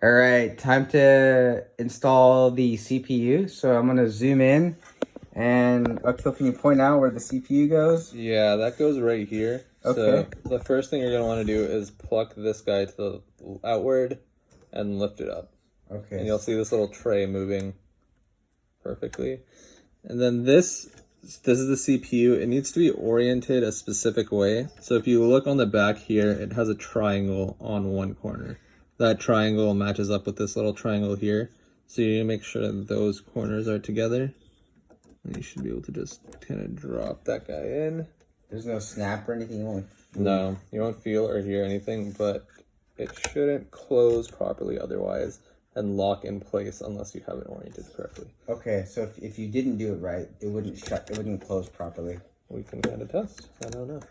All right, time to install the CPU. So I'm gonna zoom in, and Akil, can you point out where the CPU goes? Yeah, that goes right here. Okay. So the first thing you're gonna want to do is pluck this guy to the outward and lift it up. Okay. And you'll see this little tray moving perfectly. And then this is the CPU. It needs to be oriented a specific way. So if you look on the back here, it has a triangle on one corner. That triangle matches up with this little triangle here. So you need to make sure that those corners are together. And you should be able to just kind of drop that guy in. There's no snap or anything? No, you won't feel or hear anything, but it shouldn't close properly otherwise and lock in place unless you have it oriented correctly. Okay, so if you didn't do it right, it wouldn't close properly. We can kind of test. I don't know.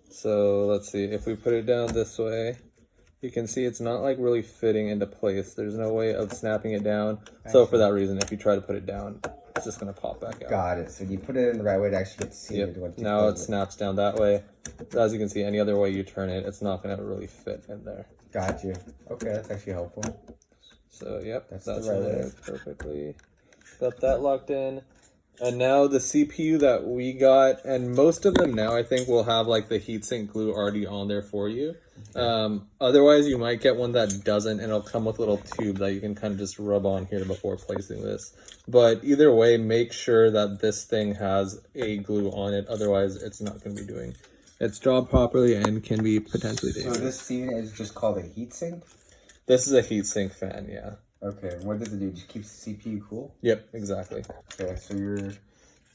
So let's see. If we put it down this way, you can see it's not like really fitting into place. There's no way of snapping it down. So for that reason, if you try to put it down, it's just going to pop back out. Got it. So you put it in the right way to actually get seated. Yep. Now it snaps down that way. As you can see, any other way you turn it, it's not going to really fit in there. Got you. Okay, that's actually helpful. So, yep, that's the right way. Perfectly. Got that locked in. And now the CPU that we got, and most of them now I think will have like the heatsink glue already on there for you. Okay. Otherwise, you might get one that doesn't, and it'll come with a little tube that you can kind of just rub on here before placing this. But either way, make sure that this thing has a glue on it. Otherwise, it's not going to be doing its job properly and can be potentially dangerous. So this unit is just called a heatsink? This is a heatsink fan, yeah. Okay, what does it do? Just keeps the CPU cool? Yep, exactly. Okay, so you're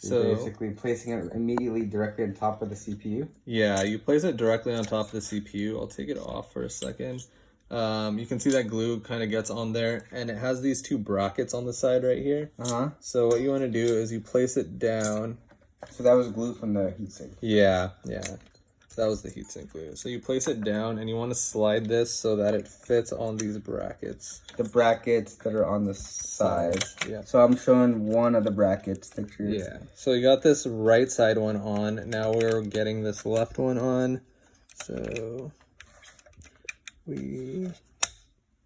basically placing it immediately directly on top of the CPU? Yeah, you place it directly on top of the CPU. I'll take it off for a second. You can see that glue kind of gets on there, and it has these two brackets on the side right here. So what you want to do is you place it down. So that was glue from the heatsink? Yeah. That was the heatsink glue. So you place it down, and you want to slide this so that it fits on these brackets. The brackets that are on the sides. Yeah. So I'm showing one of the brackets that you're... Yeah. So you got this right side one on. Now we're getting this left one on. So we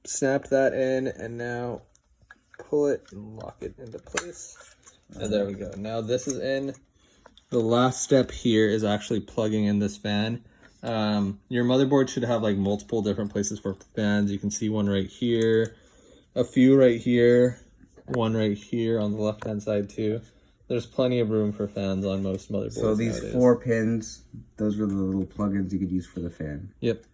snapped that in, and now pull it and lock it into place. And there we go. Now this is in. The last step here is actually plugging in this fan. Your motherboard should have like multiple different places for fans. You can see one right here, a few right here, one right here on the left hand side too. There's plenty of room for fans on most motherboards. So these nowadays. 4 pins, those are the little plugins you could use for the fan. Yep.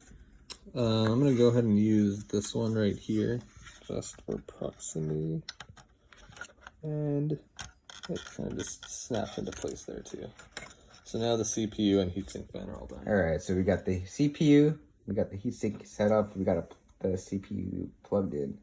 I'm gonna go ahead and use this one right here just for proximity, and it kind of just snaps into place there too. So now the CPU and heatsink fan are all done. All right, so we got the CPU, we got the heatsink set up, we got the CPU plugged in.